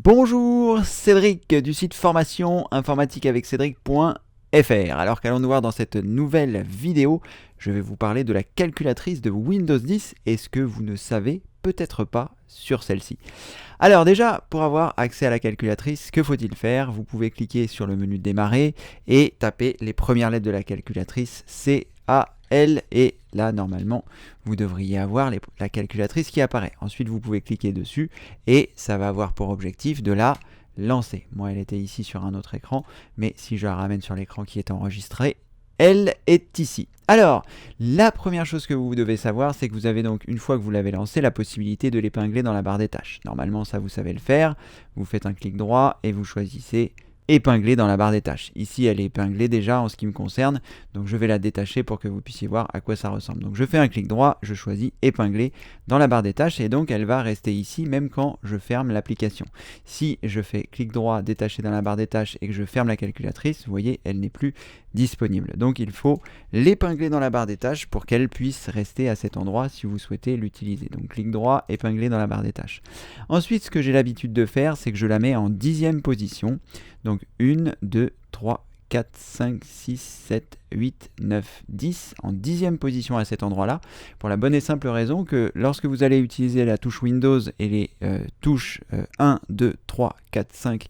Bonjour, Cédric du site formation informatique avec Cédric.fr. Alors qu'allons-nous voir dans cette nouvelle vidéo, je vais vous parler de la calculatrice de Windows 10 et ce que vous ne savez peut-être pas sur celle-ci. Alors déjà, pour avoir accès à la calculatrice, que faut-il faire? Vous pouvez cliquer sur le menu démarrer et taper les premières lettres de la calculatrice C, A, L, et là normalement vous devriez avoir la calculatrice qui apparaît. Ensuite vous pouvez cliquer dessus et ça va avoir pour objectif de la lancer. Moi elle était ici sur un autre écran, mais si je la ramène sur l'écran qui est enregistré, elle est ici. Alors, la première chose que vous devez savoir, c'est que vous avez donc, une fois que vous l'avez lancé, la possibilité de l'épingler dans la barre des tâches. Normalement, ça vous savez le faire. Vous faites un clic droit et vous choisissez épingler dans la barre des tâches. Ici, elle est épinglée déjà en ce qui me concerne, donc je vais la détacher pour que vous puissiez voir à quoi ça ressemble. Donc je fais un clic droit, je choisis épingler dans la barre des tâches et donc elle va rester ici même quand je ferme l'application. Si je fais clic droit, détacher dans la barre des tâches et que je ferme la calculatrice, vous voyez, elle n'est plus disponible. Donc il faut l'épingler dans la barre des tâches pour qu'elle puisse rester à cet endroit si vous souhaitez l'utiliser. Donc clic droit, épingler dans la barre des tâches. Ensuite, ce que j'ai l'habitude de faire, c'est que je la mets en 10e position. Donc 1, 2, 3, 4, 5, 6, 7, 8, 9, 10 en 10e position à cet endroit-là, pour la bonne et simple raison que lorsque vous allez utiliser la touche Windows et les touches 1, 2, 3, 4, 5,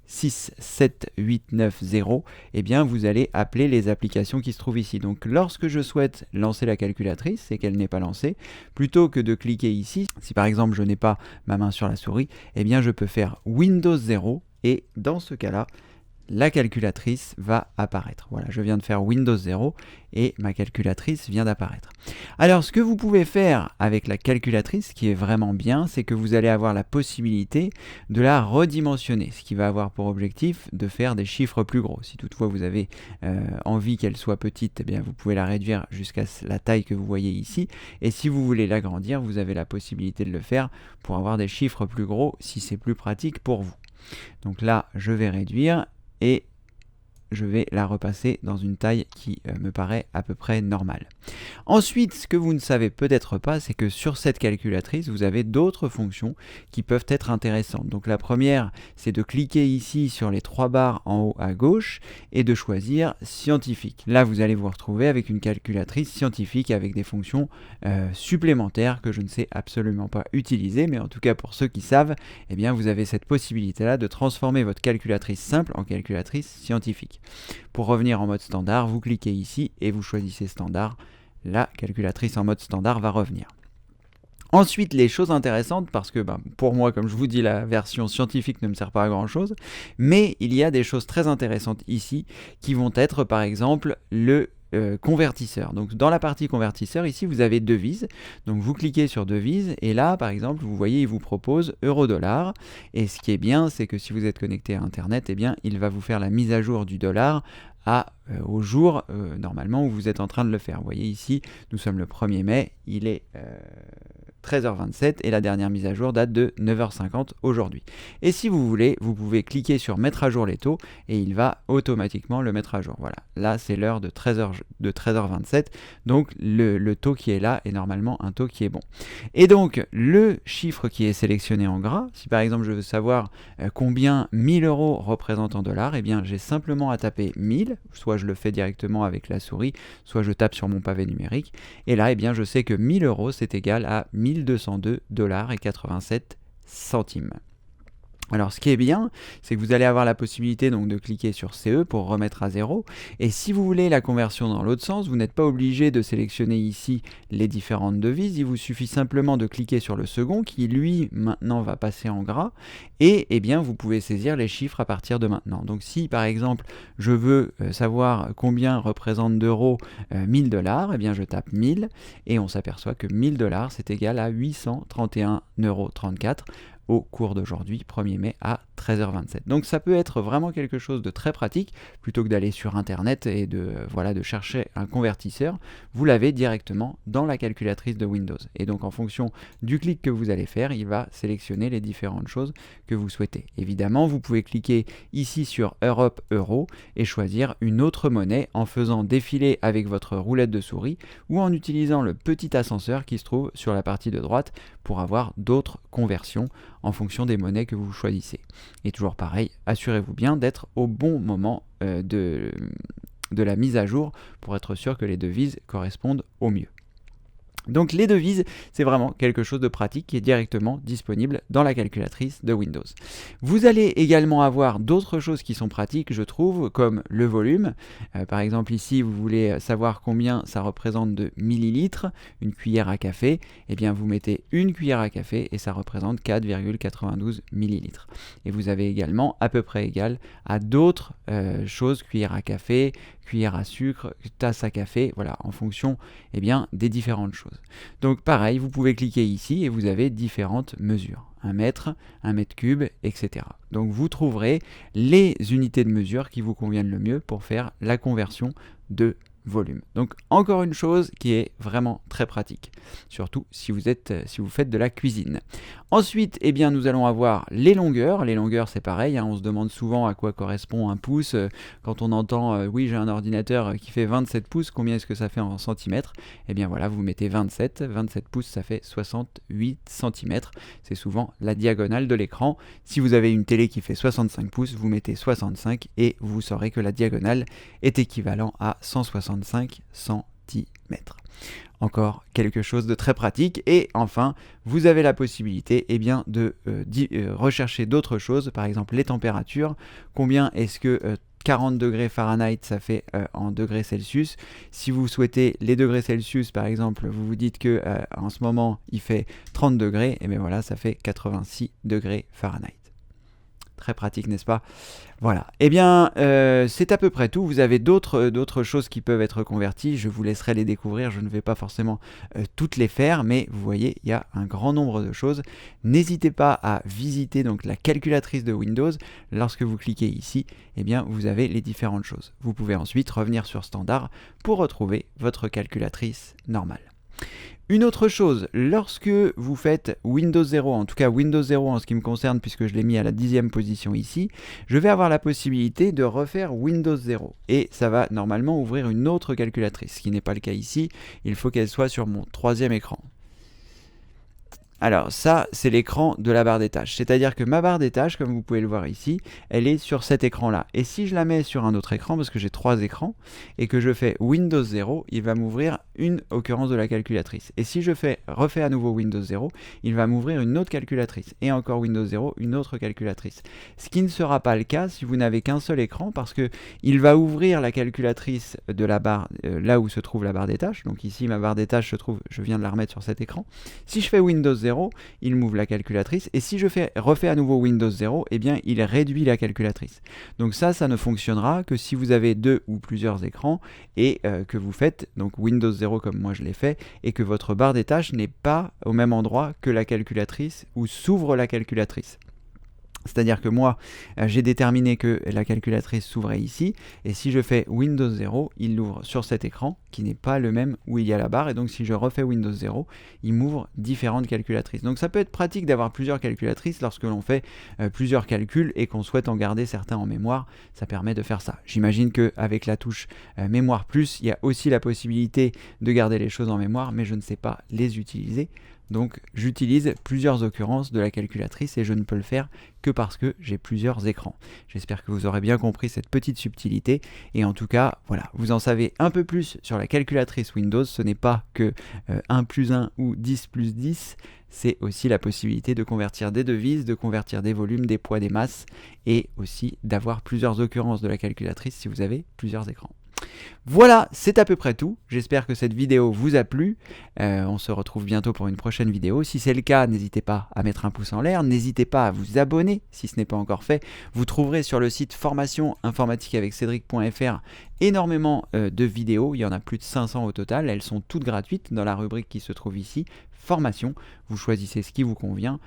6, 7, 8, 9, 0, eh bien vous allez appeler les applications qui se trouvent ici. Donc lorsque je souhaite lancer la calculatrice et qu'elle n'est pas lancée, plutôt que de cliquer ici, si par exemple je n'ai pas ma main sur la souris, eh bien je peux faire Windows 0 et dans ce cas-là, la calculatrice va apparaître. Voilà, je viens de faire Windows 0 et ma calculatrice vient d'apparaître. Alors, ce que vous pouvez faire avec la calculatrice, qui est vraiment bien, c'est que vous allez avoir la possibilité de la redimensionner, ce qui va avoir pour objectif de faire des chiffres plus gros. Si toutefois vous avez envie qu'elle soit petite, eh bien vous pouvez la réduire jusqu'à la taille que vous voyez ici. Et si vous voulez l'agrandir, vous avez la possibilité de le faire pour avoir des chiffres plus gros si c'est plus pratique pour vous. Donc là, je vais réduire et je vais la repasser dans une taille qui me paraît à peu près normale. Ensuite, ce que vous ne savez peut-être pas, c'est que sur cette calculatrice, vous avez d'autres fonctions qui peuvent être intéressantes. Donc la première, c'est de cliquer ici sur les 3 barres en haut à gauche et de choisir scientifique. Là, vous allez vous retrouver avec une calculatrice scientifique avec des fonctions supplémentaires que je ne sais absolument pas utiliser, mais en tout cas pour ceux qui savent, eh bien vous avez cette possibilité-là de transformer votre calculatrice simple en calculatrice scientifique. Pour revenir en mode standard, vous cliquez ici et vous choisissez standard. La calculatrice en mode standard va revenir. Ensuite, les choses intéressantes, parce que pour moi, comme je vous dis, la version scientifique ne me sert pas à grand chose, mais il y a des choses très intéressantes ici qui vont être par exemple le convertisseur. Donc dans la partie convertisseur, ici vous avez devises. Donc vous cliquez sur devises et là par exemple vous voyez il vous propose euro-dollar. Et ce qui est bien c'est que si vous êtes connecté à internet, eh bien il va vous faire la mise à jour du dollar au jour normalement où vous êtes en train de le faire. Vous voyez ici nous sommes le 1er mai, il est 13h27 et la dernière mise à jour date de 9h50 aujourd'hui. Et si vous voulez, vous pouvez cliquer sur mettre à jour les taux et il va automatiquement le mettre à jour. Voilà, là c'est l'heure de 13h27, donc le taux qui est là est normalement un taux qui est bon. Et donc le chiffre qui est sélectionné en gras, si par exemple je veux savoir combien 1000 euros représentent en dollars, eh bien j'ai simplement à taper 1000, soit je le fais directement avec la souris, soit je tape sur mon pavé numérique, et là eh bien je sais que 1000 euros c'est égal à 1202,87 $. Alors ce qui est bien, c'est que vous allez avoir la possibilité donc de cliquer sur CE pour remettre à 0. Et si vous voulez la conversion dans l'autre sens, vous n'êtes pas obligé de sélectionner ici les différentes devises. Il vous suffit simplement de cliquer sur le second qui lui maintenant va passer en gras. Et eh bien vous pouvez saisir les chiffres à partir de maintenant. Donc si par exemple je veux savoir combien représente d'euros 1000 $, eh bien je tape 1000 et on s'aperçoit que 1000 $ c'est égal à 831,34 € au cours d'aujourd'hui, 1er mai à 13h27. Donc ça peut être vraiment quelque chose de très pratique, plutôt que d'aller sur internet et de chercher un convertisseur, vous l'avez directement dans la calculatrice de Windows. Et donc en fonction du clic que vous allez faire, il va sélectionner les différentes choses que vous souhaitez. Évidemment, vous pouvez cliquer ici sur Europe Euro et choisir une autre monnaie en faisant défiler avec votre roulette de souris ou en utilisant le petit ascenseur qui se trouve sur la partie de droite pour avoir d'autres conversions en fonction des monnaies que vous choisissez. Et toujours pareil, assurez-vous bien d'être au bon moment de la mise à jour pour être sûr que les devises correspondent au mieux. Donc les devises, c'est vraiment quelque chose de pratique qui est directement disponible dans la calculatrice de Windows. Vous allez également avoir d'autres choses qui sont pratiques, je trouve, comme le volume. Par exemple ici, vous voulez savoir combien ça représente de millilitres, une cuillère à café, et bien vous mettez une cuillère à café et ça représente 4,92 millilitres. Et vous avez également à peu près égal à d'autres choses, cuillère à café, cuillère à sucre, tasse à café, voilà, en fonction des différentes choses. Donc pareil, vous pouvez cliquer ici et vous avez différentes mesures, 1 mètre cube, etc. Donc vous trouverez les unités de mesure qui vous conviennent le mieux pour faire la conversion de volume. Donc encore une chose qui est vraiment très pratique, surtout si vous faites de la cuisine. Ensuite, nous allons avoir les longueurs. Les longueurs, c'est pareil, on se demande souvent à quoi correspond un pouce. Quand on entend oui, j'ai un ordinateur qui fait 27 pouces, combien est-ce que ça fait en centimètres? Et bien voilà, vous mettez 27 pouces, ça fait 68 centimètres. C'est souvent la diagonale de l'écran. Si vous avez une télé qui fait 65 pouces, vous mettez 65 et vous saurez que la diagonale est équivalent à 165 centimètres. Encore quelque chose de très pratique. Et enfin, vous avez la possibilité de rechercher d'autres choses, par exemple les températures. Combien est-ce que 40 degrés Fahrenheit ça fait en degrés Celsius? Si vous souhaitez les degrés Celsius, par exemple, vous vous dites que en ce moment il fait 30 degrés, et bien voilà, ça fait 86 degrés Fahrenheit. Très pratique, n'est-ce pas? Voilà. C'est à peu près tout. Vous avez d'autres choses qui peuvent être converties. Je vous laisserai les découvrir. Je ne vais pas forcément toutes les faire, mais vous voyez, il y a un grand nombre de choses. N'hésitez pas à visiter donc la calculatrice de Windows. Lorsque vous cliquez ici, vous avez les différentes choses. Vous pouvez ensuite revenir sur Standard pour retrouver votre calculatrice normale. Une autre chose, lorsque vous faites Windows 0, en tout cas Windows 0 en ce qui me concerne puisque je l'ai mis à la 10e position ici, je vais avoir la possibilité de refaire Windows 0 et ça va normalement ouvrir une autre calculatrice, ce qui n'est pas le cas ici, il faut qu'elle soit sur mon 3e écran. Alors ça, c'est l'écran de la barre des tâches. C'est-à-dire que ma barre des tâches, comme vous pouvez le voir ici, elle est sur cet écran-là. Et si je la mets sur un autre écran, parce que j'ai 3 écrans, et que je fais Windows 0, il va m'ouvrir une occurrence de la calculatrice. Et si je refais à nouveau Windows 0, il va m'ouvrir une autre calculatrice. Et encore Windows 0, une autre calculatrice. Ce qui ne sera pas le cas si vous n'avez qu'un seul écran, parce que il va ouvrir la calculatrice de la barre, là où se trouve la barre des tâches. Donc ici, ma barre des tâches se trouve, je viens de la remettre sur cet écran. Si je fais Windows 0, il m'ouvre la calculatrice et si je refais à nouveau Windows 0, il réduit la calculatrice. Donc ça ne fonctionnera que si vous avez 2 ou plusieurs écrans et que vous faites donc Windows 0 comme moi je l'ai fait et que votre barre des tâches n'est pas au même endroit que la calculatrice où s'ouvre la calculatrice. C'est-à-dire que moi, j'ai déterminé que la calculatrice s'ouvrait ici, et si je fais Windows 0, il l'ouvre sur cet écran, qui n'est pas le même où il y a la barre, et donc si je refais Windows 0, il m'ouvre différentes calculatrices. Donc ça peut être pratique d'avoir plusieurs calculatrices lorsque l'on fait plusieurs calculs et qu'on souhaite en garder certains en mémoire, ça permet de faire ça. J'imagine qu'avec la touche mémoire plus, il y a aussi la possibilité de garder les choses en mémoire, mais je ne sais pas les utiliser. Donc j'utilise plusieurs occurrences de la calculatrice et je ne peux le faire que parce que j'ai plusieurs écrans. J'espère que vous aurez bien compris cette petite subtilité et en tout cas, voilà, vous en savez un peu plus sur la calculatrice Windows. Ce n'est pas que 1 plus 1 ou 10 plus 10, c'est aussi la possibilité de convertir des devises, de convertir des volumes, des poids, des masses et aussi d'avoir plusieurs occurrences de la calculatrice si vous avez plusieurs écrans. Voilà, c'est à peu près tout. J'espère que cette vidéo vous a plu. On se retrouve bientôt pour une prochaine vidéo. Si c'est le cas, n'hésitez pas à mettre un pouce en l'air. N'hésitez pas à vous abonner si ce n'est pas encore fait. Vous trouverez sur le site formation informatique avec Cédric.fr énormément de vidéos. Il y en a plus de 500 au total. Elles sont toutes gratuites dans la rubrique qui se trouve ici. formation. Vous choisissez ce qui vous convient,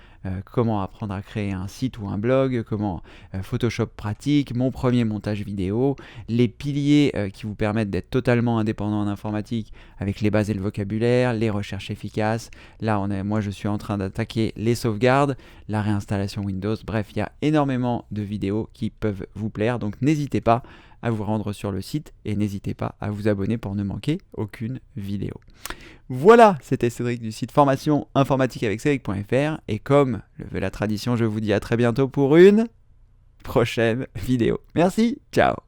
comment apprendre à créer un site ou un blog, comment Photoshop pratique, mon premier montage vidéo, les piliers qui vous permettent d'être totalement indépendant en informatique avec les bases et le vocabulaire, les recherches efficaces. Là, moi je suis en train d'attaquer les sauvegardes, la réinstallation Windows. Bref, il y a énormément de vidéos qui peuvent vous plaire, donc n'hésitez pas à vous rendre sur le site et n'hésitez pas à vous abonner pour ne manquer aucune vidéo. Voilà, c'était Cédric du site formation informatique avec Cédric.fr et comme le veut la tradition, je vous dis à très bientôt pour une prochaine vidéo. Merci, ciao.